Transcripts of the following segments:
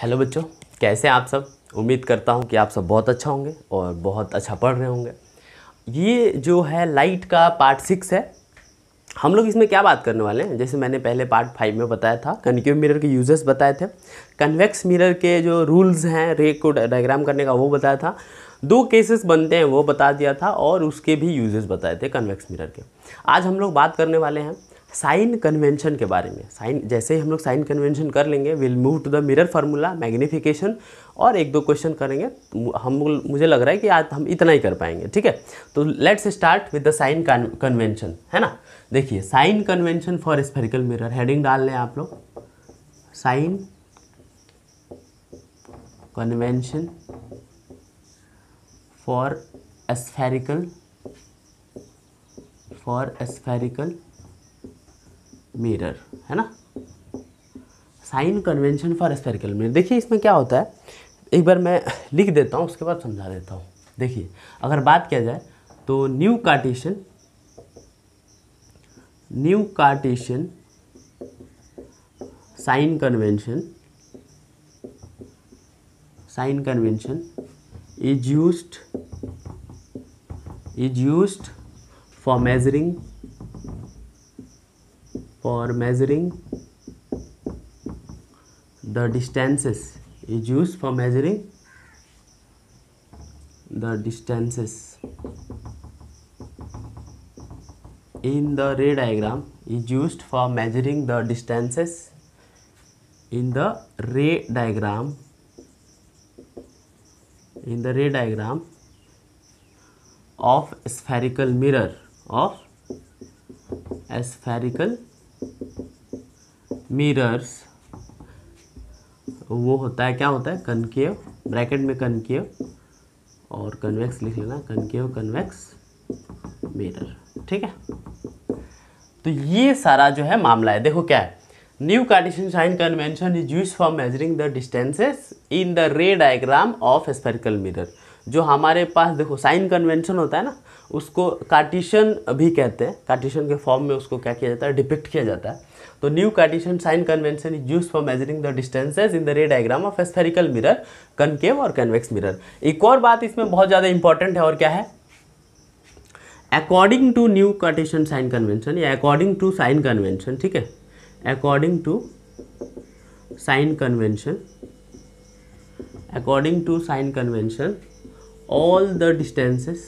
Hello बच्चों, कैसे हैं आप सब। उम्मीद करता हूं कि आप सब बहुत अच्छा होंगे और बहुत अच्छा पढ़ रहे होंगे। ये जो है लाइट का पार्ट 6 है। हम लोग इसमें क्या बात करने वाले हैं, जैसे मैंने पहले पार्ट 5 में बताया था, कनकेव मिरर के यूजेस बताए थे, कन्वेक्स मिरर के जो रूल्स हैं रे को डायग्राम करने का वो बताया था, 2 केसेस बनते हैं वो बता दिया था, और उसके भी यूजेस बताए थे कन्वेक्स मिरर के। आज हम लोग बात करने वाले हैं साइन कन्वेंशन के बारे में। साइन जैसे ही हम लोग साइन कन्वेंशन कर लेंगे, will move to the mirror formula, magnification, और 1-2 क्वेश्चन करेंगे। मुझे लग रहा है कि आज हम इतना ही कर पाएंगे, ठीक है। तो let's start with the sign convention, है ना। देखिए, sign convention for spherical mirror, heading डाल लें आप लोग, sign convention for spherical mirror, है ना। Sign convention for spherical mirror. देखिए इसमें क्या होता है, एक बार मैं लिख देता हूँ, उसके बाद समझा देता हूँ। देखिए, अगर बात किया जाए तो new Cartesian sign convention is used for measuring the distances, in the ray diagram, is used for measuring the distances in the ray diagram of spherical mirror, mirrors। वो होता है, क्या होता है, कनकेव, ब्रैकेट में कनकेव और convex लिख लेना, कनकेव कन्वेक्स मिरर, ठीक है। तो ये सारा जो है मामला है। देखो क्या है, new Cartesian sign convention is used for measuring the distances in the ray diagram of spherical mirror. जो हमारे पास देखो साइन कन्वेंशन होता है ना, उसको कार्टेशियन भी कहते हैं। कार्टेशियन के फॉर्म में उसको क्या किया जाता है, डिपिक्ट किया जाता है। तो new Cartesian sign convention is used for measuring the distances in the ray diagram of spherical mirror, concave और कन्वेक्स मिरर। एक और बात इसमें बहुत ज़्यादा इंपॉर्टेंट है, और क्या है, according to new Cartesian sign convention या अकॉर्डिंग टू साइन कन्वेंशन, ठीक है, according to sign convention, all the distances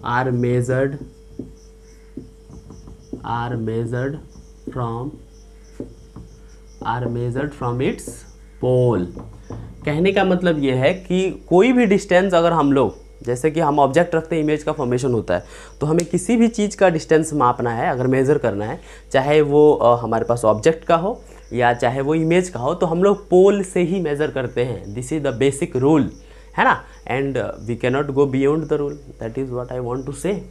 are measured from its pole। कहने का मतलब ये है कि कोई भी डिस्टेंस अगर हम लोग, जैसे कि हम ऑब्जेक्ट रखते हैं, इमेज का फॉर्मेशन होता है, तो हमें किसी भी चीज़ का डिस्टेंस मापना है, अगर मेज़र करना है, चाहे वो हमारे पास ऑब्जेक्ट का हो या चाहे वो इमेज का हो, तो हम लोग पोल से ही मेज़र करते हैं। This is the basic rule, है ना। And we can not go beyond the rule, that is what I want to say,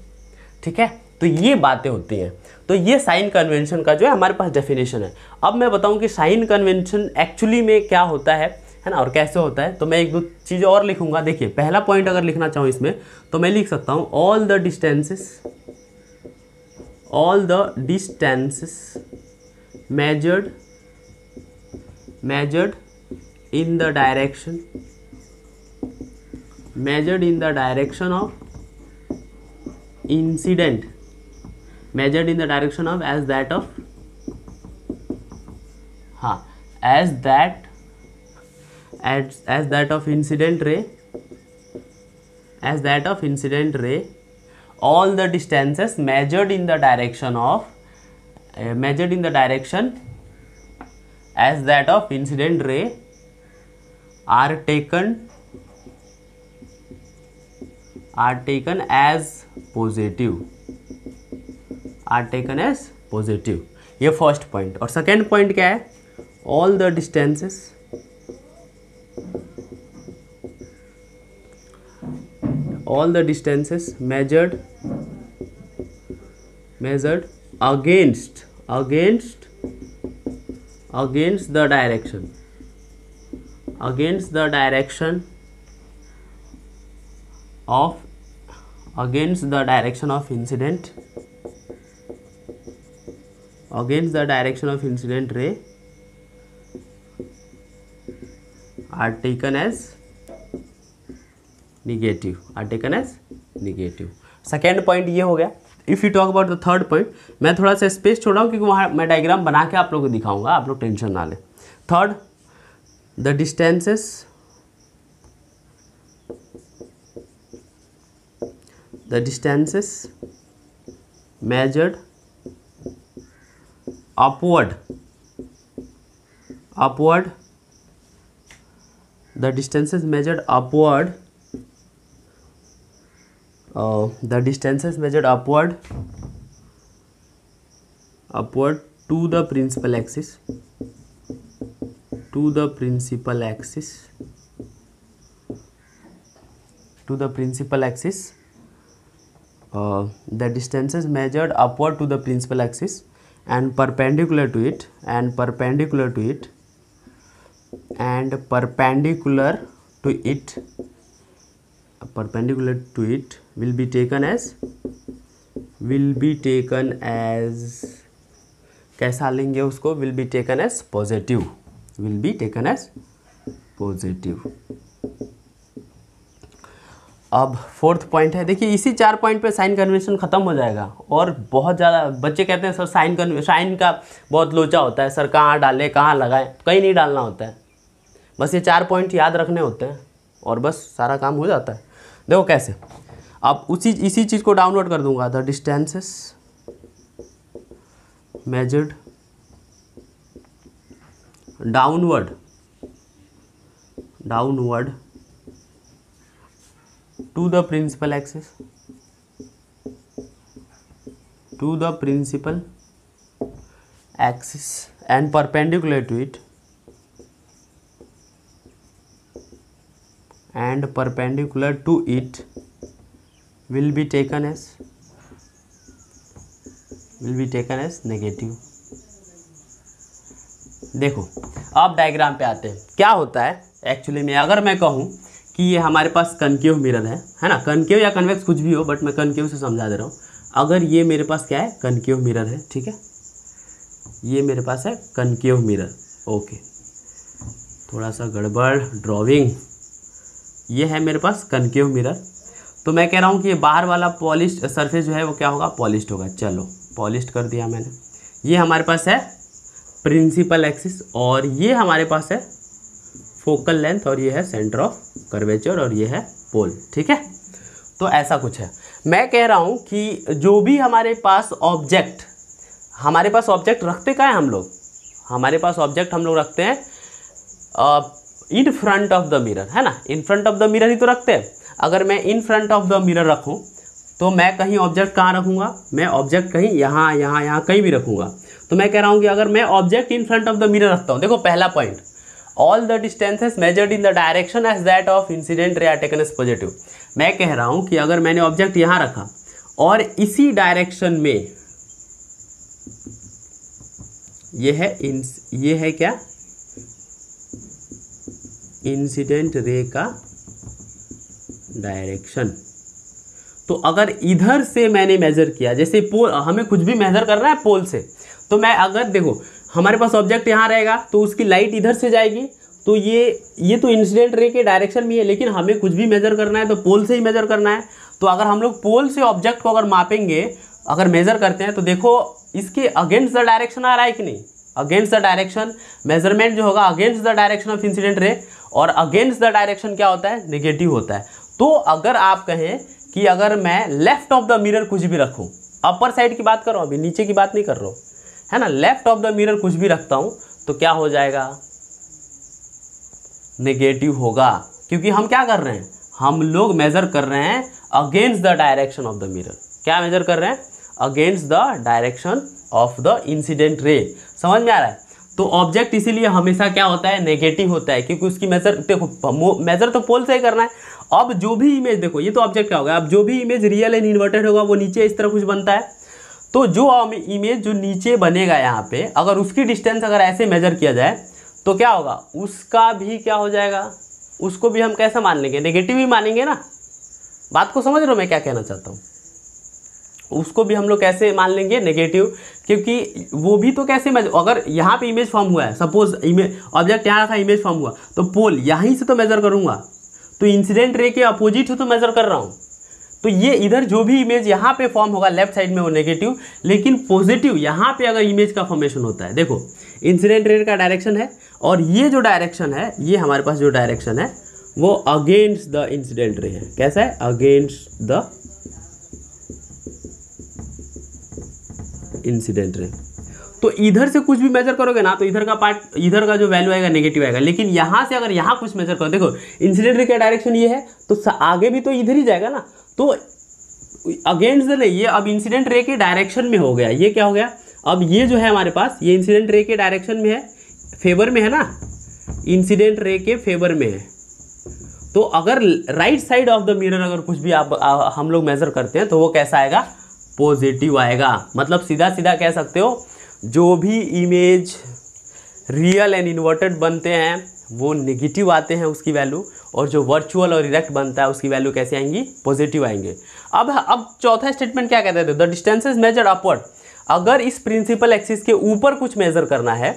ठीक है। तो ये बातें होती हैं। तो ये साइन कन्वेंशन का जो है हमारे पास डेफिनेशन है। अब मैं बताऊँ कि साइन कन्वेंशन एक्चुअली में क्या होता है ना, और कैसे होता है। तो मैं 1-2 चीज़ें और लिखूंगा। देखिए, पहला पॉइंट अगर लिखना चाहूँ इसमें, तो मैं लिख सकता हूँ all the distances measured in the direction of incident, as that of incident ray, all the distances measured in the direction as that of incident ray are taken as positive। ये फर्स्ट पॉइंट। और second point क्या है, all the distances measured against the direction of incident against the direction of incident ray are taken as negative। Second point ये हो गया। If you talk about the third point, मैं थोड़ा सा space छोड़ा हूँ क्योंकि वहाँ मैं डायग्राम बना के आप लोगों को दिखाऊंगा, आप लोग टेंशन ना लें। Third, the distances measured upward, the distances measured upward, to the principal axis, the distances measured upward to the principal axis and perpendicular to it, will be taken as कैसा लेंगे उसको, will be taken as positive। अब fourth point है, देखिए इसी 4 point पे sign convention खत्म हो जाएगा। और बहुत ज़्यादा बच्चे कहते हैं सर साइन का बहुत लोचा होता है सर, कहाँ डालें कहाँ लगाएं, कहीं नहीं डालना होता है, बस ये 4 पॉइंट याद रखने होते हैं और बस सारा काम हो जाता है। देखो कैसे, अब इसी चीज़ को डाउनवर्ड कर दूंगा। The distances measured downward to the principal axis, and perpendicular to it, will be taken as negative। देखो अब डायग्राम पे आते हैं, क्या होता है एक्चुअली में। अगर मैं कहूँ कि ये हमारे पास कनकेव मिरर है ना, कनकेव या कन्वेक्स कुछ भी हो, बट मैं कनकेव से समझा दे रहा हूँ। अगर ये मेरे पास क्या है, कनकेव मिरर है, ठीक है, ये मेरे पास है कनकेव मिरर, ओके, थोड़ा सा गड़बड़ ड्राइंग, ये है मेरे पास कनकेव मिरर। तो मैं कह रहा हूँ कि ये बाहर वाला पॉलिश्ड सरफेस जो है वो क्या होगा, पॉलिश्ड होगा। चलो पॉलिश्ड कर दिया मैंने। ये हमारे पास है प्रिंसिपल एक्सिस और ये हमारे पास है फोकल लेंथ और ये है सेंटर ऑफ कर्वेचर और ये है पोल, ठीक है। तो ऐसा कुछ है। मैं कह रहा हूँ कि जो भी हमारे पास ऑब्जेक्ट रखते क्या है हम लोग, हमारे पास ऑब्जेक्ट हम लोग रखते हैं in front of the mirror, है ना, in front of the mirror ही तो रखते हैं। अगर मैं in front of the mirror रखूँ तो मैं कहीं ऑब्जेक्ट कहाँ रखूँगा, मैं ऑब्जेक्ट कहीं यहाँ कहीं भी रखूँगा। तो मैं कह रहा हूँ कि अगर मैं object in front of the mirror रखता हूँ, देखो पहला point, all the distances measured in the direction as that of incident ray are taken as positive. मैं कह रहा हूँ कि अगर मैंने ऑब्जेक्ट यहाँ रखा और इसी डायरेक्शन में ये है क्या, इंसिडेंट रे का डायरेक्शन। तो अगर इधर से मैंने मेजर किया, जैसे पोल, हमें कुछ भी मेजर करना है पोल से, तो मैं अगर देखो हमारे पास ऑब्जेक्ट यहाँ रहेगा तो उसकी लाइट इधर से जाएगी, तो ये तो इंसिडेंट रे के डायरेक्शन में है, लेकिन हमें कुछ भी मेजर करना है तो पोल से ही मेजर करना है। तो अगर हम लोग पोल से ऑब्जेक्ट को अगर मापेंगे, अगर मेजर करते हैं, तो देखो इसके अगेंस्ट द डायरेक्शन आ रहा है कि नहीं, अगेंस्ट द डायरेक्शन मेजरमेंट जो होगा against the direction of incident रे, और अगेंस्ट द डायरेक्शन क्या होता है, नेगेटिव होता है। तो अगर आप कहें कि अगर मैं लेफ्ट ऑफ द मिरर कुछ भी रखूँ, अपर साइड की बात कर रहा हूँ, अभी नीचे की बात नहीं कर रहा हूँ, है ना, लेफ्ट ऑफ द मिरर कुछ भी रखता हूँ तो क्या हो जाएगा, नेगेटिव होगा। क्योंकि हम क्या कर रहे हैं, हम लोग मेजर कर रहे हैं against the direction of the mirror. क्या मेजर कर रहे हैं, against the direction of the incident ray. समझ में आ रहा है। तो ऑब्जेक्ट इसीलिए हमेशा क्या होता है, नेगेटिव होता है, क्योंकि उसकी मेजर, देखो मेजर तो पोल से ही करना है। अब जो भी इमेज, देखो ये तो ऑब्जेक्ट क्या होगा, अब जो भी इमेज रियल एंड इन्वर्टेड होगा वो नीचे इस तरह कुछ बनता है। तो जो इमेज जो नीचे बनेगा यहाँ पे, अगर उसकी डिस्टेंस अगर ऐसे मेजर किया जाए तो क्या होगा, उसका भी क्या हो जाएगा, उसको भी हम कैसा मान लेंगे, नेगेटिव ही मानेंगे ना। बात को समझ रहे हो मैं क्या कहना चाहता हूँ, उसको भी हम लोग कैसे मान लेंगे, नेगेटिव। क्योंकि वो भी तो कैसे मेजर, अगर यहाँ पे इमेज फॉर्म हुआ है, सपोज इमेज ऑब्जेक्ट यहाँ रखा, इमेज फॉर्म हुआ, तो पोल यहीं से तो मेजर करूँगा, तो इंसिडेंट रे के अपोजिट ही तो मेजर कर रहा हूँ। तो ये इधर जो भी इमेज यहाँ पे फॉर्म होगा लेफ्ट साइड में वो नेगेटिव, लेकिन पॉजिटिव यहाँ पे अगर इमेज का फॉर्मेशन होता है, देखो इंसिडेंट रे का डायरेक्शन है और ये जो डायरेक्शन है, ये हमारे पास जो डायरेक्शन है वो अगेंस्ट द इंसिडेंट रे है। कैसा है? Against the incident ray. तो इधर से कुछ भी मेजर करोगे ना तो इधर का पार्ट, इधर का जो वैल्यू आएगा नेगेटिव आएगा, लेकिन यहाँ से अगर यहाँ कुछ मेजर करो, देखो इंसिडेंट रे का डायरेक्शन ये है तो आगे भी तो इधर ही जाएगा ना, तो अगेंस्ट द, ये अब इंसिडेंट रे के डायरेक्शन में हो गया। ये क्या हो गया? अब ये जो है हमारे पास, ये इंसिडेंट रे के डायरेक्शन में है, फेवर में है ना, इंसिडेंट रे के फेवर में है। तो अगर right side of the mirror अगर कुछ भी हम लोग मेजर करते हैं तो वो कैसा आएगा? पॉजिटिव आएगा। मतलब सीधा सीधा कह सकते हो जो भी इमेज रियल एंड इन्वर्टेड बनते हैं वो नेगेटिव आते हैं उसकी वैल्यू, और जो वर्चुअल और इरेक्ट बनता है उसकी वैल्यू कैसे आएंगी? पॉजिटिव आएंगे। अब चौथा स्टेटमेंट क्या कहते थे? The distance is measured upward. अगर इस प्रिंसिपल एक्सिस के ऊपर कुछ मेजर करना है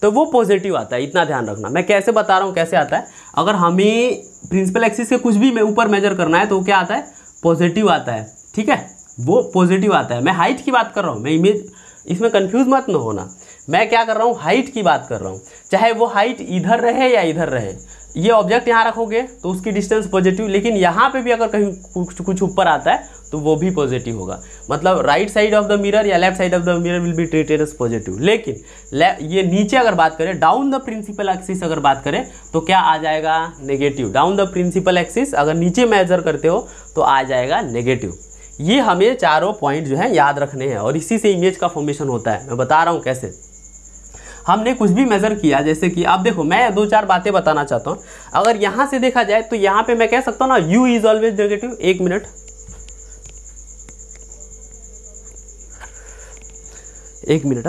तो वो पॉजिटिव आता है, इतना ध्यान रखना। मैं कैसे बता रहा हूँ कैसे आता है। अगर हमें प्रिंसिपल एक्सिस के कुछ भी ऊपर मेजर करना है तो वो क्या आता है? पॉजिटिव आता है, ठीक है, वो पॉजिटिव आता है। मैं हाइट की बात कर रहा हूँ, मैं इमेज, इसमें कंफ्यूज मत न होना, मैं क्या कर रहा हूँ? हाइट की बात कर रहा हूँ। चाहे वो हाइट इधर रहे या इधर रहे, ये ऑब्जेक्ट यहाँ रखोगे तो उसकी डिस्टेंस पॉजिटिव, लेकिन यहाँ पे भी अगर कहीं कुछ ऊपर आता है तो वो भी पॉजिटिव होगा। मतलब right side of the mirror या left side of the mirror will be treated as positive. लेकिन ये नीचे अगर बात करें, डाउन द प्रिंसिपल एक्सिस अगर बात करें तो क्या आ जाएगा? Negative. Down the principal axis अगर नीचे मेजर करते हो तो आ जाएगा नेगेटिव। ये हमें चारों पॉइंट जो है याद रखने हैं और इसी से इमेज का फॉर्मेशन होता है। मैं बता रहा हूँ कैसे। हमने कुछ भी मेजर किया, जैसे कि आप देखो, मैं दो चार बातें बताना चाहता हूँ। अगर यहाँ से देखा जाए तो यहाँ पे मैं कह सकता हूँ ना, u इज ऑलवेज नेगेटिव। एक मिनट, एक मिनट।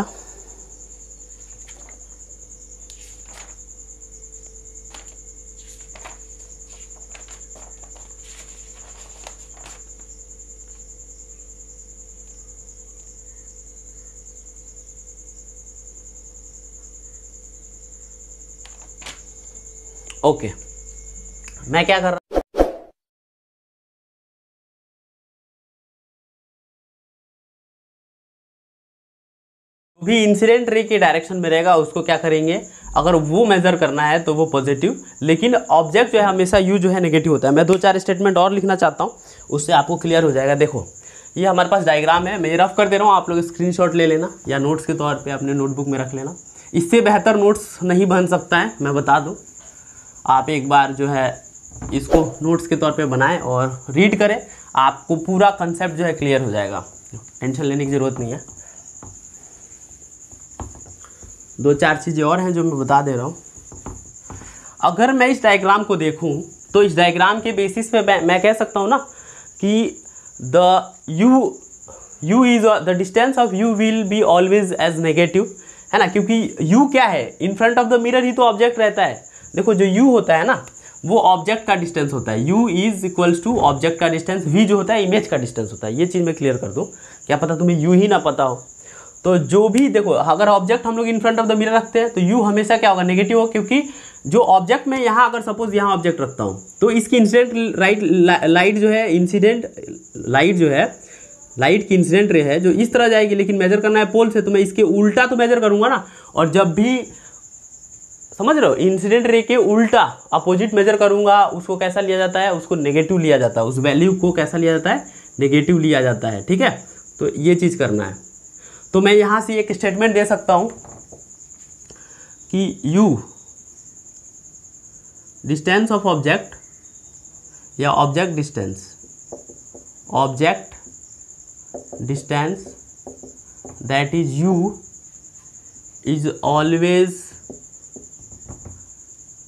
ओके, मैं क्या कर रहा हूं, भी इंसिडेंट रे के डायरेक्शन में रहेगा उसको क्या करेंगे? अगर वो मेजर करना है तो वो पॉजिटिव, लेकिन ऑब्जेक्ट जो है हमेशा यू जो है नेगेटिव होता है। मैं दो चार स्टेटमेंट और लिखना चाहता हूँ, उससे आपको क्लियर हो जाएगा। देखो ये हमारे पास डायग्राम है, मैं रफ कर दे रहा हूँ, आप लोग स्क्रीनशॉट ले लेना या नोट्स के तौर पे अपने नोटबुक में रख लेना। इससे बेहतर नोट्स नहीं बन सकता है, मैं बता दूँ। आप एक बार जो है इसको नोट्स के तौर पे बनाएं और रीड करें, आपको पूरा कंसेप्ट जो है क्लियर हो जाएगा, टेंशन लेने की ज़रूरत नहीं है। दो चार चीज़ें और हैं जो मैं बता दे रहा हूँ। अगर मैं इस डायग्राम को देखूँ तो इस डायग्राम के बेसिस पे मैं कह सकता हूँ ना कि u is the distance of u will be always as negative, है ना, क्योंकि u क्या है? In front of the mirror ही तो ऑब्जेक्ट रहता है। देखो जो u होता है ना वो ऑब्जेक्ट का डिस्टेंस होता है, u is equals to object का डिस्टेंस, v जो होता है इमेज का डिस्टेंस होता है। ये चीज़ मैं क्लियर कर दूँ, क्या पता तुम्हें u ही ना पता हो। तो जो भी देखो, अगर ऑब्जेक्ट हम लोग इन फ्रंट ऑफ द मिरर रखते हैं तो u हमेशा क्या होगा? नेगेटिव हो, क्योंकि जो ऑब्जेक्ट में यहाँ अगर सपोज यहाँ ऑब्जेक्ट रखता हूँ तो इसकी इंसिडेंट लाइट जो है, इंसिडेंट लाइट जो है, लाइट की इंसिडेंट रे है जो इस तरह जाएगी, लेकिन मेजर करना है पोल से तो मैं इसके उल्टा तो मेजर करूँगा ना। और जब भी, समझ रहे हो, इंसिडेंट रे के उल्टा अपोजिट मेजर करूँगा, उसको कैसा लिया जाता है? उसको नेगेटिव लिया जाता है। उस वैल्यू को कैसा लिया जाता है? नेगेटिव लिया जाता है, ठीक है। तो ये चीज़ करना है। तो मैं यहाँ से एक स्टेटमेंट दे सकता हूँ कि u डिस्टेंस ऑफ ऑब्जेक्ट या object distance that is u is always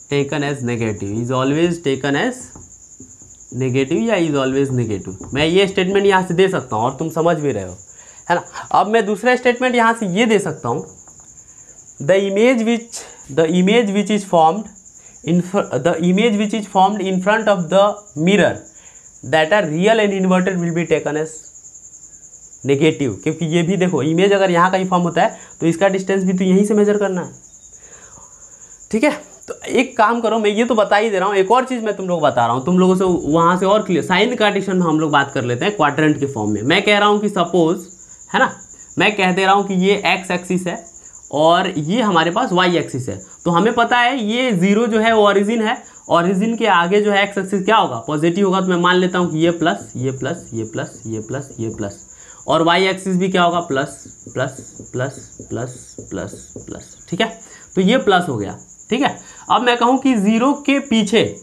taken as negative, is always taken as negative या इज ऑलवेज नेगेटिव। मैं ये स्टेटमेंट यहाँ से दे सकता हूँ और तुम समझ भी रहे हो, है ना। अब मैं दूसरा स्टेटमेंट यहाँ से ये दे सकता हूँ, the image which is formed in front of the mirror that are real and inverted will be taken as negative, क्योंकि ये भी देखो इमेज अगर यहाँ कहीं फॉर्म होता है तो इसका डिस्टेंस भी तो यहीं से मेजर करना है, ठीक है। तो एक काम करो, मैं ये तो बता ही दे रहा हूँ, एक और चीज़ मैं तुम लोग बता रहा हूँ, तुम लोगों से वहाँ से और क्लियर। साइन कार्टेशियन में हम लोग बात कर लेते हैं क्वाड्रेंट के फॉर्म में। मैं कह रहा हूँ कि सपोज, है ना, मैं कह दे रहा हूँ कि ये एक्स एक्सिस है और ये हमारे पास वाई एक्सिस है। तो हमें पता है ये 0 जो है वो ओरिजिन है, ओरिजिन के आगे जो है एक्स एक्सिस क्या होगा, पॉजिटिव होगा। तो मैं मान लेता हूँ कि ये प्लस, ये प्लस, ये प्लस, ये प्लस, ये प्लस, और वाई एक्सिस भी क्या होगा, plus plus plus plus plus plus, ठीक है। तो ये प्लस हो गया, ठीक है। अब मैं कहूँ कि 0 के पीछे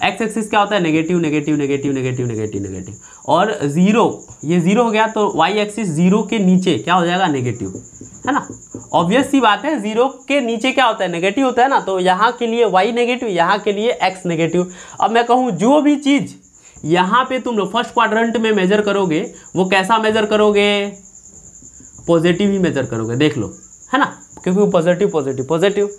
एक्स एक्सिस क्या होता है, negative negative negative negative negative negative, और 0, ये 0 हो गया तो वाई एक्सिस 0 के नीचे क्या हो जाएगा, नेगेटिव, है ना। ऑब्वियस सी बात है, 0 के नीचे क्या होता है, नेगेटिव होता है ना। तो यहाँ के लिए y नेगेटिव, यहाँ के लिए x नेगेटिव। अब मैं कहूँ जो भी चीज़ यहाँ पे तुम लोग फर्स्ट क्वाड्रेंट में मेजर करोगे वो कैसा मेजर करोगे, पॉजिटिव ही मेजर करोगे, देख लो, है ना, क्योंकि वो पॉजिटिव पॉजिटिव पॉजिटिव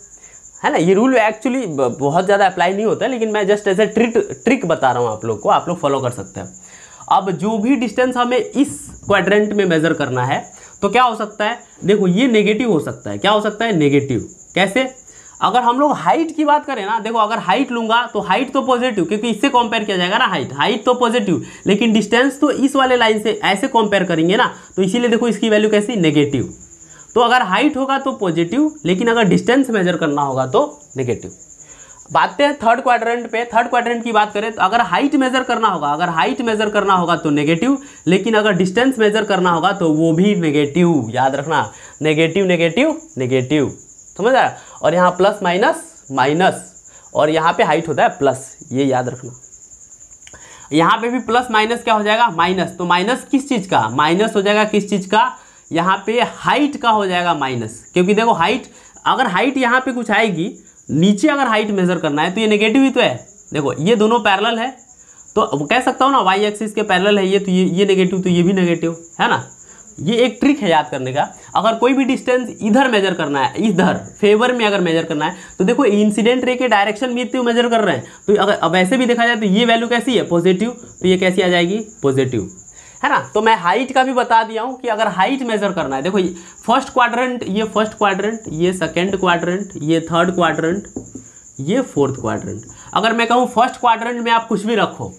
है ना। ये रूल एक्चुअली बहुत ज़्यादा अप्लाई नहीं होता है, लेकिन मैं जस्ट ऐसे ट्रिक बता रहा हूँ आप लोग को, आप लोग फॉलो कर सकते हैं। अब जो भी डिस्टेंस हमें इस क्वाड्रेंट में मेजर करना है तो क्या हो सकता है, देखो ये नेगेटिव हो सकता है, क्या हो सकता है, नेगेटिव। कैसे, अगर हम लोग हाइट की बात करें ना, देखो अगर हाइट लूंगा तो हाइट तो पॉजिटिव, क्योंकि इससे कंपेयर किया जाएगा ना, हाइट तो पॉजिटिव, लेकिन डिस्टेंस तो इस वाले लाइन से ऐसे कंपेयर करेंगे ना, तो इसीलिए देखो इसकी वैल्यू कैसी, नेगेटिव। तो अगर हाइट होगा तो पॉजिटिव, लेकिन अगर डिस्टेंस मेजर करना होगा तो नेगेटिव। बात है थर्ड क्वाड्रेंट पे, थर्ड क्वाड्रेंट की बात करें तो अगर हाइट मेजर करना होगा, अगर हाइट मेजर करना होगा तो नेगेटिव, लेकिन अगर डिस्टेंस मेजर करना होगा तो वो भी नेगेटिव। याद रखना, नेगेटिव नेगेटिव नेगेटिव, समझ आया। और यहाँ प्लस माइनस माइनस, और यहाँ पे हाइट होता है प्लस, ये याद रखना। यहाँ पे भी प्लस माइनस क्या हो जाएगा, माइनस। तो माइनस किस चीज़ का, माइनस हो जाएगा किस चीज़ का, यहाँ पे हाइट का हो जाएगा माइनस, क्योंकि देखो हाइट, अगर हाइट यहाँ पे कुछ आएगी, नीचे अगर हाइट मेजर करना है तो ये नेगेटिव ही तो है। देखो ये दोनों पैरेलल है, तो कह सकता हूँ ना वाई एक्सिस के पैरेलल है ये, तो ये नेगेटिव तो ये भी नेगेटिव, है ना। ये एक ट्रिक है याद करने का। अगर कोई भी डिस्टेंस इधर मेजर करना है, इधर फेवर में अगर मेजर करना है, तो देखो इंसिडेंट रे के डायरेक्शन में तो मेजर कर रहे हैं, तो अगर अब वैसे भी देखा जाए तो ये वैल्यू कैसी है, पॉजिटिव, तो ये कैसी आ जाएगी, पॉजिटिव, है ना। तो मैं हाइट का भी बता दिया हूँ कि अगर हाइट मेजर करना है, देखो फर्स्ट क्वाड्रेंट, ये फर्स्ट क्वाड्रेंट, ये सेकंड क्वाड्रेंट, ये थर्ड क्वाड्रेंट, ये फोर्थ क्वाड्रेंट। अगर मैं कहूँ फर्स्ट क्वाड्रेंट में आप कुछ भी रखो,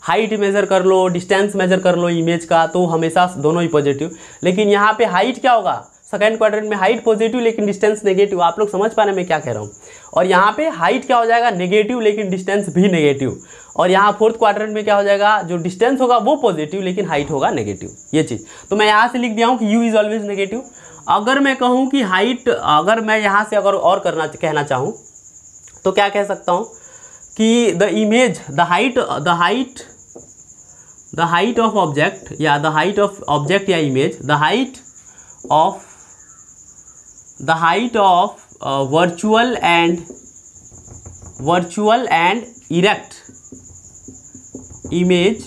हाइट मेजर कर लो, डिस्टेंस मेजर कर लो इमेज का, तो हमेशा दोनों ही पॉजिटिव। लेकिन यहाँ पे हाइट क्या होगा, सेकंड क्वाड्रेंट में हाइट पॉजिटिव लेकिन डिस्टेंस नेगेटिव। आप लोग समझ पा रहे हैं मैं क्या कह रहा हूँ। और यहाँ पे हाइट क्या हो जाएगा, नेगेटिव, लेकिन डिस्टेंस भी नेगेटिव। और यहाँ फोर्थ क्वाड्रेंट में क्या हो जाएगा, जो डिस्टेंस होगा वो पॉजिटिव लेकिन हाइट होगा नेगेटिव, ये चीज़। तो मैं यहाँ से लिख दिया हूँ कि यू इज ऑलवेज नेगेटिव। अगर मैं कहूँ कि हाइट, अगर मैं यहाँ से अगर और कहना चाहूँ तो क्या कह सकता हूँ कि the image, the height of object, या द हाइट ऑफ ऑब्जेक्ट या image, the height of virtual and erect image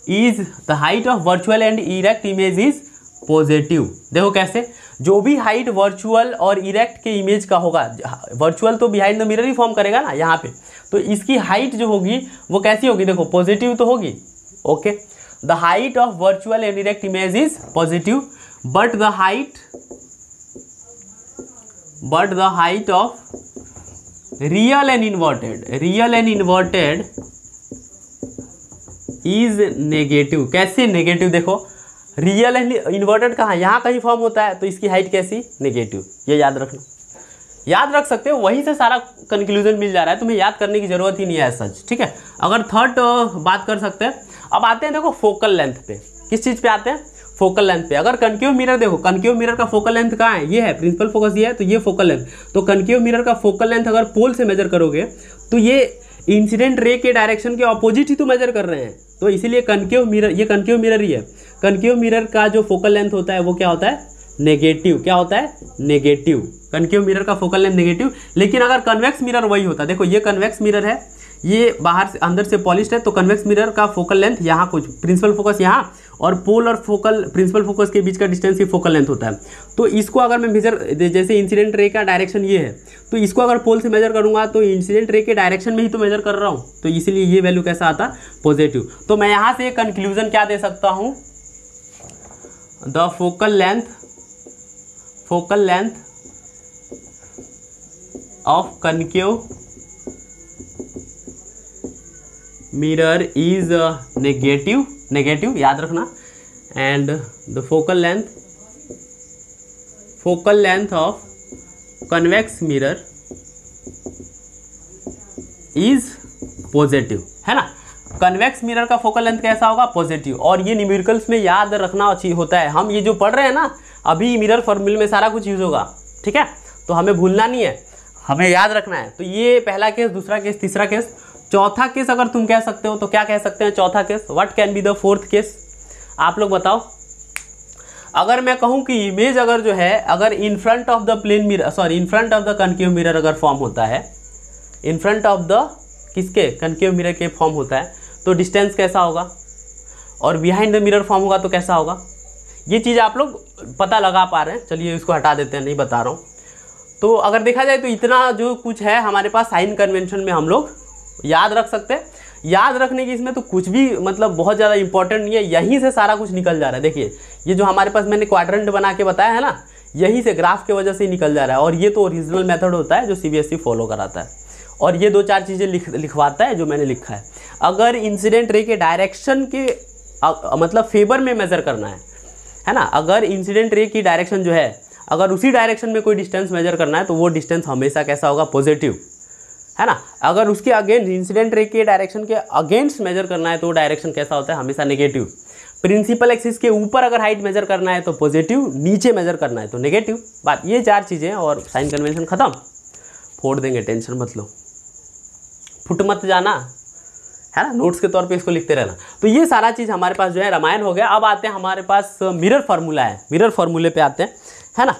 is, the height of virtual and erect image is positive. देखो कैसे, जो भी हाइट वर्चुअल और इरेक्ट के image का होगा, वर्चुअल तो behind the mirror he form करेगा ना यहाँ पे, तो इसकी हाइट जो होगी वो कैसी होगी, देखो पॉजिटिव तो होगी, okay. The height of virtual and erect image is positive, but the height of real and inverted is negative. कैसे नेगेटिव, देखो रियल एंड इन्वर्टेड कहाँ, यहाँ कहीं फॉर्म होता है, तो इसकी हाइट कैसी, नेगेटिव। ये याद रखना, याद रख सकते हो, वहीं से सारा कंक्लूजन मिल जा रहा है, तुम्हें याद करने की जरूरत ही नहीं है सच, ठीक है। अगर थर्ड बात कर सकते हैं। अब आते हैं देखो फोकल लेंथ पे, किस चीज़ पे आते हैं, फोकल लेंथ पे। अगर कनकेव मिरर, देखो कनकेव मिरर का फोकल लेंथ कहाँ है, ये है प्रिंसिपल फोकस, ये है, तो ये फोकल लेंथ। तो कनकेव मिरर का फोकल लेंथ अगर पोल से मेजर करोगे तो ये इंसिडेंट रे के डायरेक्शन के ऑपोजिट ही तो मेजर कर रहे हैं, तो इसीलिए कनकेव मिरर, ये कनकेव मिरर ही है। कनकेव मिरर का जो फोकल लेंथ होता है वो क्या होता है, नेगेटिव। क्या होता है, नेगेटिव। कनकेव मिरर का फोकल लेंथ नेगेटिव। लेकिन अगर कन्वेक्स मिरर वही होता, देखो ये कन्वेक्स मिरर है, ये बाहर से अंदर से पॉलिश्ड है, तो कन्वेक्स मिरर का फोकल लेंथ यहाँ कुछ, प्रिंसिपल फोकस यहाँ, और पोल और फोकल प्रिंसिपल फोकस के बीच का डिस्टेंस ही फोकल लेंथ होता है। तो इसको अगर मैं मेजर, जैसे इंसिडेंट रे का डायरेक्शन ये है, तो इसको अगर पोल से मेजर करूँगा तो इंसिडेंट रे के डायरेक्शन में ही तो मेजर कर रहा हूँ, तो इसीलिए ये वैल्यू कैसा आता, पॉजिटिव। तो मैं यहाँ से एक कंक्लूजन क्या दे सकता हूँ, the focal length of concave mirror is negative, याद रखना, and the focal length of convex mirror is positive, है ना। कन्वेक्स मिरर का फोकल लेंथ कैसा होगा? पॉजिटिव। और ये न्यूमेरिकल्स में याद रखना चाहिए होता है। हम ये जो पढ़ रहे हैं ना, अभी मिरर फॉर्मूले में सारा कुछ यूज होगा, ठीक है, तो हमें भूलना नहीं है, हमें याद रखना है। तो ये पहला केस, दूसरा केस, तीसरा केस, चौथा केस अगर तुम कह सकते हो तो क्या कह सकते हैं? चौथा case, what can be the fourth case? आप लोग बताओ। अगर मैं कहूं कि इमेज अगर जो है, अगर in front of the plane mirror, sorry in front of the concave mirror अगर फॉर्म होता है, इन फ्रंट ऑफ द किसके? कनकेव मिरर के फॉर्म होता है, तो डिस्टेंस कैसा होगा? और बिहाइंड द मिरर फॉर्म होगा तो कैसा होगा? ये चीज़ आप लोग पता लगा पा रहे हैं। चलिए इसको हटा देते हैं, नहीं बता रहा हूँ। तो अगर देखा जाए तो इतना जो कुछ है हमारे पास साइन कन्वेंशन में हम लोग याद रख सकते हैं। याद रखने की इसमें तो कुछ भी मतलब बहुत ज़्यादा इंपॉर्टेंट नहीं है, यहीं से सारा कुछ निकल जा रहा है। देखिए ये जो हमारे पास मैंने क्वाड्रेंट बना के बताया है ना, यहीं से ग्राफ की वजह से ही निकल जा रहा है। और ये तो ओरिजिनल मेथड होता है जो CBSE फॉलो कराता है। और ये 2-4 चीज़ें लिखवाता है जो मैंने लिखा है। अगर इंसिडेंट रे के डायरेक्शन के मतलब फेवर में मेज़र करना है ना, अगर इंसिडेंट रे की डायरेक्शन जो है, अगर उसी डायरेक्शन में कोई डिस्टेंस मेजर करना है तो वो डिस्टेंस हमेशा कैसा होगा? पॉजिटिव, है ना। अगर उसके अगेंस्ट, इंसिडेंट रे के डायरेक्शन के अगेंस्ट मेजर करना है तो वो डायरेक्शन कैसा होता है? हमेशा नेगेटिव। प्रिंसिपल एक्सिस के ऊपर अगर हाइट मेजर करना है तो पॉजिटिव, नीचे मेजर करना है तो नेगेटिव। बात ये 4 चीज़ें और साइन कन्वेंशन खत्म। फोड़ देंगे, टेंशन मत लो, फुट मत जाना, है ना, नोट्स के तौर पे इसको लिखते रहना। तो ये सारा चीज़ हमारे पास जो है रामायण हो गया। अब आते हैं हमारे पास मिरर फार्मूला है, मिरर फार्मूले पे आते हैं, है ना।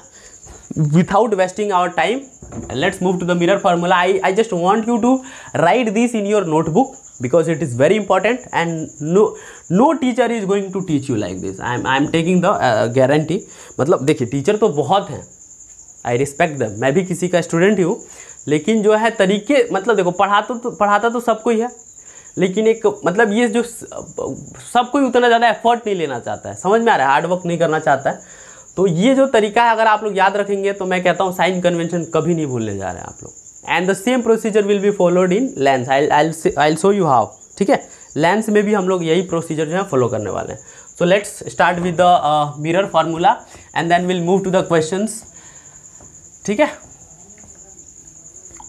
Without wasting our time, let's move to the mirror formula. I just want you to write this in your notebook because it is very important and no teacher is going to teach you like this. I am taking the guarantee. मतलब देखिए teacher तो बहुत हैं, I respect them, मैं भी किसी का student ही हूँ, लेकिन जो है तरीके मतलब देखो पढ़ाता तो सब कोई है, लेकिन एक मतलब ये जो सब कोई उतना ज़्यादा एफर्ट नहीं लेना चाहता है, समझ में आ रहा है, हार्ड वर्क नहीं करना चाहता है. तो ये जो तरीका है अगर आप लोग याद रखेंगे तो मैं कहता हूँ साइन कन्वेंशन कभी नहीं भूलने जा रहे हैं आप लोग. And the same procedure will be followed in lens. I show you how. ठीक है, लेंस में भी हम लोग यही प्रोसीजर जो है फॉलो करने वाले हैं. So let's start with the mirror formula and then will move to the questions. ठीक है,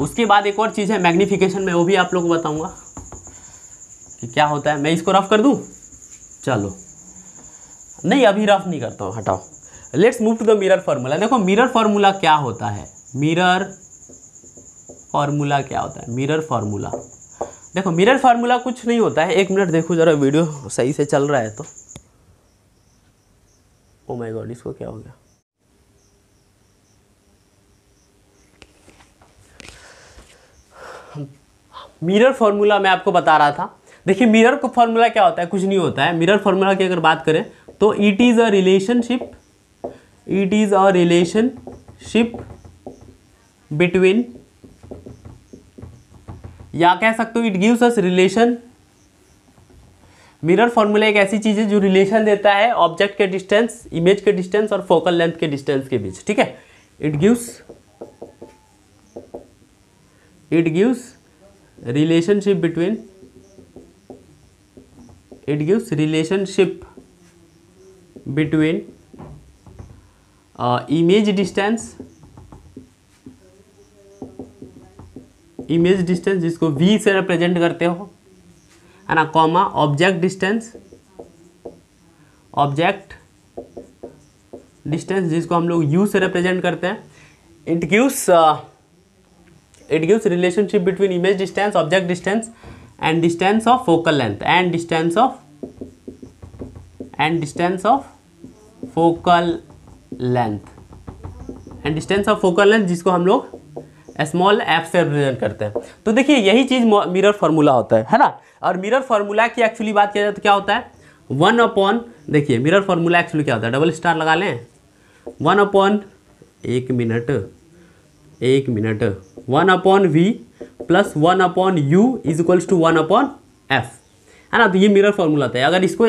उसके बाद एक और चीज़ है मैग्नीफिकेशन में, वो भी आप लोग को बताऊंगा कि क्या होता है. मैं इसको रफ कर दूं, चलो नहीं अभी रफ नहीं करता हूँ, हटाओ. Let's move to the mirror formula. देखो मिरर फार्मूला क्या होता है, मिरर फार्मूला क्या होता है. मिरर फार्मूला देखो, मिरर फार्मूला कुछ नहीं होता है. एक मिनट देखो जरा, वीडियो सही से चल रहा है तो. ओ माय गॉड, इसको क्या हो गया. मिरर फार्मूला मैं आपको बता रहा था. देखिए मिरर का फार्मूला क्या होता है, कुछ नहीं होता है. मिरर फार्मूला की अगर बात करें तो it is a relationship between, या कह सकते हो it gives us relation. Mirror formula एक ऐसी चीज है जो रिलेशन देता है ऑब्जेक्ट के डिस्टेंस, इमेज के डिस्टेंस और फोकल लेंथ के डिस्टेंस के बीच. ठीक है, it gives relationship between image distance जिसको v से रिप्रेजेंट करते हो, है ना, कॉमा ऑब्जेक्ट डिस्टेंस जिसको हम लोग u से रिप्रेजेंट करते हैं. It gives relationship between image distance, object distance and distance of focal length and distance of focal length जिसको हम लोग स्मॉल f से रिप्रेजेंट करते हैं. तो देखिए यही चीज मिरर फार्मूला होता है ना. और मिरर फार्मूला की एक्चुअली बात किया जाए तो क्या होता है, 1/, देखिए मिरर फार्मूला एक्चुअली क्या होता है, डबल स्टार लगा लें, 1/, एक minute 1/v plus 1/u is equals to 1/f, है ना. तो ये मिरर फार्मूला होता है. अगर इसको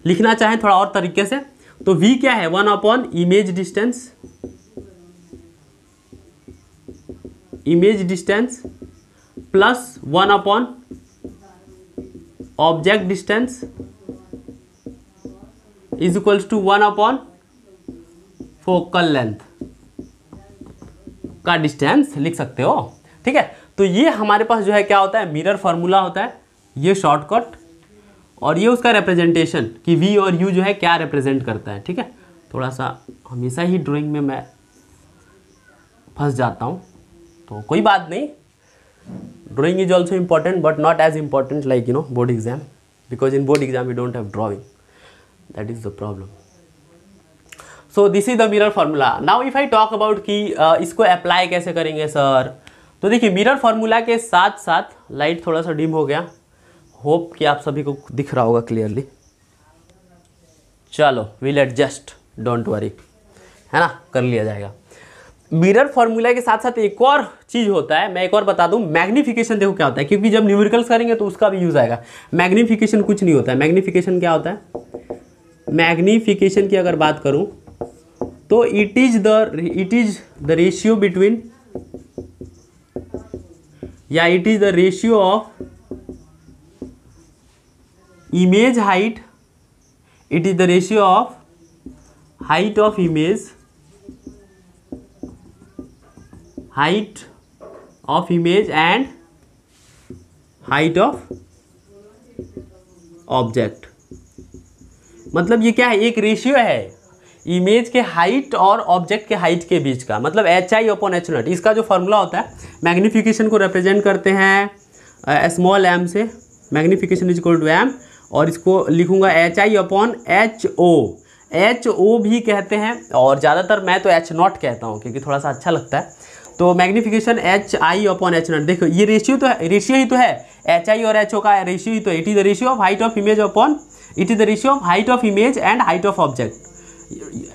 लिखना चाहें थोड़ा और तरीके से तो v क्या है, 1 upon image distance plus 1 upon object distance is equals to 1 upon focal length का डिस्टेंस लिख सकते हो। ठीक है, तो ये हमारे पास जो है क्या होता है, मिरर फार्मूला होता है, ये शॉर्टकट, और ये उसका रिप्रेजेंटेशन कि v और u जो है क्या रिप्रेजेंट करता है। ठीक है, थोड़ा सा हमेशा ही ड्राइंग में मैं फंस जाता हूँ, तो कोई बात नहीं, drawing is also important but not as important like board exam, because in board exam we don't have drawing, that is the problem. So this is the mirror formula. Now if I talk about कि इसको apply कैसे करेंगे sir, तो देखिए mirror formula के साथ साथ, light थोड़ा सा डिम हो गया, होप कि आप सभी को दिख रहा होगा क्लियरली, चलो विल एडजस्ट, डोंट वरी, है ना, कर लिया जाएगा। मिरर फार्मूला के साथ साथ एक और चीज़ होता है, मैं एक और बता दूं, मैग्निफिकेशन। देखो क्या होता है, क्योंकि जब न्यूमेरिकल्स करेंगे तो उसका भी यूज़ आएगा। मैग्निफिकेशन कुछ नहीं होता है। मैग्निफिकेशन क्या होता है, मैग्निफिकेशन की अगर बात करूं तो it is the ratio between, या it is the ratio of image height, it is the ratio of height of image, height of image and height of object. मतलब ये क्या है, एक रेशियो है इमेज के हाइट और ऑब्जेक्ट के हाइट के बीच का, मतलब HI अपॉन H0। इसका जो फॉर्मूला होता है, मैग्निफिकेशन को रिप्रेजेंट करते हैं स्मॉल m से, magnification is equal to m, और इसको लिखूंगा HI अपॉन HO। HO भी कहते हैं, और ज़्यादातर मैं तो H0 कहता हूँ क्योंकि थोड़ा सा अच्छा लगता है। तो मैग्निफिकेशन HI अपॉन H0, देखो ये रेशियो तो है, रेशियो ही तो है, HI और HO का रेशियो ही तो है। It is the ratio of height of image upon, it is the ratio of height of image and height of object,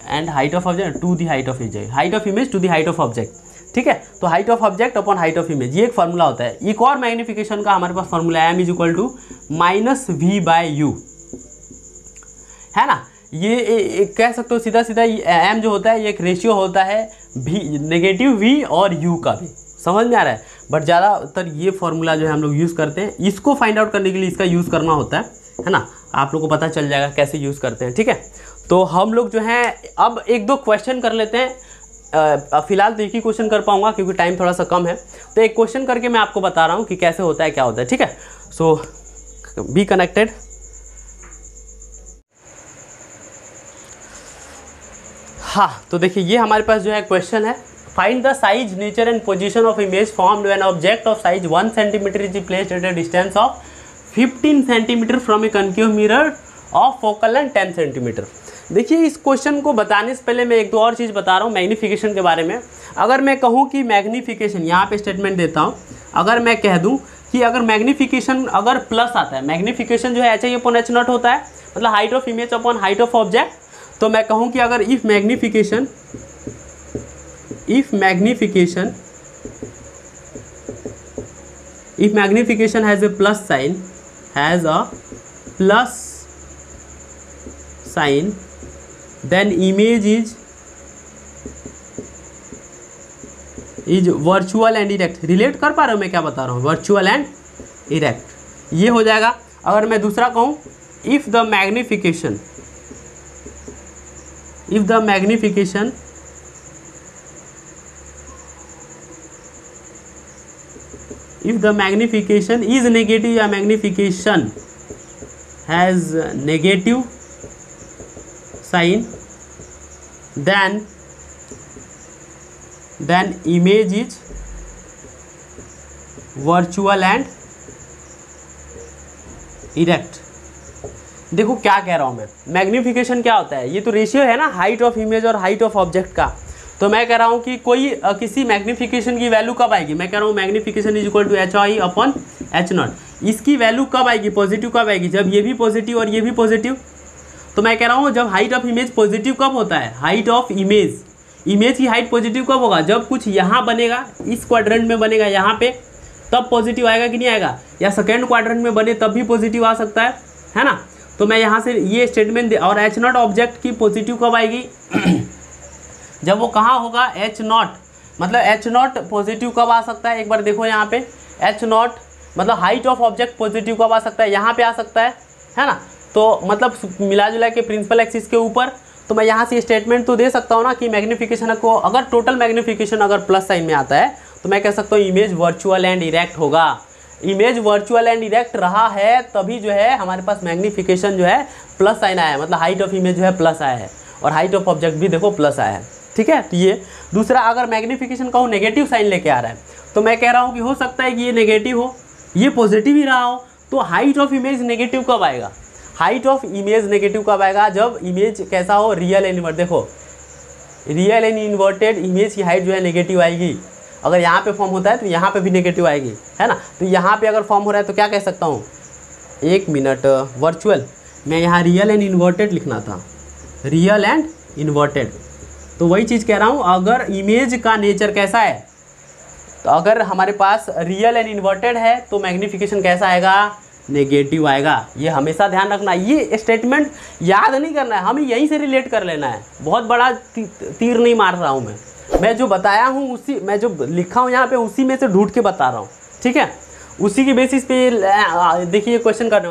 and height of object to the height of image, height of image to the height of object. ठीक है, तो height of object upon height of image, ये एक formula होता है। एक और magnification का हमारे पास फार्मूला है, m is equal to minus v by u, है ना। ये कह सकते हो सीधा सीधा, m जो होता है ये एक रेशियो होता है v, नेगेटिव v और u का भी, समझ में आ रहा है। बट ज़्यादातर ये फार्मूला जो है हम लोग यूज़ करते हैं, इसको फाइंड आउट करने के लिए इसका यूज़ करना होता है ना। आप लोग को पता चल जाएगा कैसे यूज़ करते हैं। ठीक है, तो हम लोग जो है अब एक दो क्वेश्चन कर लेते हैं। फिलहाल तो एक ही क्वेश्चन कर पाऊंगा क्योंकि टाइम थोड़ा सा कम है, तो एक क्वेश्चन करके मैं आपको बता रहा हूँ कि कैसे होता है, क्या होता है। ठीक है, सो बी कनेक्टेड। हाँ, तो देखिए ये हमारे पास जो है क्वेश्चन है, find the size, nature and position of image formed when object of size 1 centimetre is placed at a distance of 15 centimetre from A concave mirror of focal length 10 centimetre. देखिए इस क्वेश्चन को बताने से पहले मैं एक दो और चीज़ बता रहा हूँ मैग्नीफिकेशन के बारे में। अगर मैं कहूँ कि मैग्नीफिकेशन, यहाँ पे स्टेटमेंट देता हूँ, अगर मैं कह दूँ कि अगर मैग्नीफिकेशन अगर प्लस आता है, मैग्नीफिकेशन जो है HI अपॉन H0 होता है, मतलब height of image upon height of object, तो मैं कहूँ कि अगर if magnification has a plus sign, then image is virtual and erect। Relate कर पा रहे हो मैं क्या बता रहा हूँ, वर्चुअल एंड इरेक्ट, ये हो जाएगा। अगर मैं दूसरा कहूँ, if the magnification is negative या magnification has negative sign, then image is virtual and erect। देखो क्या कह रहा हूँ मैं, मैग्निफिकेशन क्या होता है, ये तो रेशियो है ना हाइट ऑफ इमेज और हाइट ऑफ ऑब्जेक्ट का। तो मैं कह रहा हूँ कि कोई किसी मैग्निफिकेशन की वैल्यू कब आएगी, मैं कह रहा हूँ magnification is equal to HI upon H0। इसकी वैल्यू कब आएगी, पॉजिटिव कब आएगी, जब ये भी पॉजिटिव और ये भी पॉजिटिव। तो मैं कह रहा हूँ जब हाइट ऑफ इमेज पॉजिटिव कब होता है, हाइट ऑफ इमेज की हाइट पॉजिटिव कब होगा, जब कुछ यहाँ बनेगा, इस क्वाड्रेंट में बनेगा यहाँ पे, तब पॉजिटिव आएगा कि नहीं आएगा, या सेकेंड क्वाड्रेंट में बने तब भी पॉजिटिव आ सकता है ना। तो मैं यहाँ से ये स्टेटमेंट और एच नॉट ऑब्जेक्ट की पॉजिटिव कब आएगी जब वो कहाँ होगा, एच नॉट, मतलब एच नॉट पॉजिटिव कब आ सकता है, एक बार देखो यहाँ पे एच नॉट मतलब हाइट ऑफ ऑब्जेक्ट पॉजिटिव कब आ सकता है, यहाँ पे आ सकता है ना। तो मतलब मिला जुला के प्रिंसिपल एक्सिस के ऊपर, तो मैं यहाँ से स्टेटमेंट तो दे सकता हूँ ना कि मैग्नीफिकेशन को, अगर टोटल मैग्नीफिकेशन अगर प्लस साइन में आता है तो मैं कह सकता हूँ इमेज वर्चुअल एंड इरेक्ट होगा। इमेज वर्चुअल एंड इरेक्ट रहा है तभी जो है हमारे पास मैग्नीफिकेशन जो है प्लस साइन आया है, मतलब हाइट ऑफ इमेज जो है प्लस आया है और हाइट ऑफ ऑब्जेक्ट भी देखो प्लस आया है, ठीक है। तो ये दूसरा, अगर मैग्नीफिकेशन का वो नेगेटिव साइन लेके आ रहा है तो मैं कह रहा हूँ कि हो सकता है कि ये नेगेटिव हो, ये पॉजिटिव ही रहा हो, तो हाइट ऑफ इमेज नेगेटिव कब आएगा, हाइट ऑफ इमेज नेगेटिव कब आएगा, जब इमेज कैसा हो, रियल एंड इन्वर्ट, देखो रियल एंड इन्वर्टेड इमेज की हाइट जो है नेगेटिव आएगी। अगर यहाँ पे फॉर्म होता है तो यहाँ पे भी नेगेटिव आएगी, है ना। तो यहाँ पे अगर फॉर्म हो रहा है तो क्या कह सकता हूँ, एक मिनट, वर्चुअल, मैं यहाँ रियल एंड इन्वर्टेड लिखना था, रियल एंड इन्वर्टेड, तो वही चीज़ कह रहा हूँ। अगर इमेज का नेचर कैसा है, तो अगर हमारे पास रियल एंड इन्वर्टेड है तो मैग्नीफिकेशन कैसा आएगा, नेगेटिव आएगा। ये हमेशा ध्यान रखना, ये स्टेटमेंट याद नहीं करना है, हमें यहीं से रिलेट कर लेना है, बहुत बड़ा तीर नहीं मार रहा हूँ मैं जो बताया हूँ उसी, मैं जो लिखा हूँ यहाँ पे उसी में से ढूंढ के बता रहा हूँ, ठीक है। उसी की बेसिस पे देखिए क्वेश्चन करने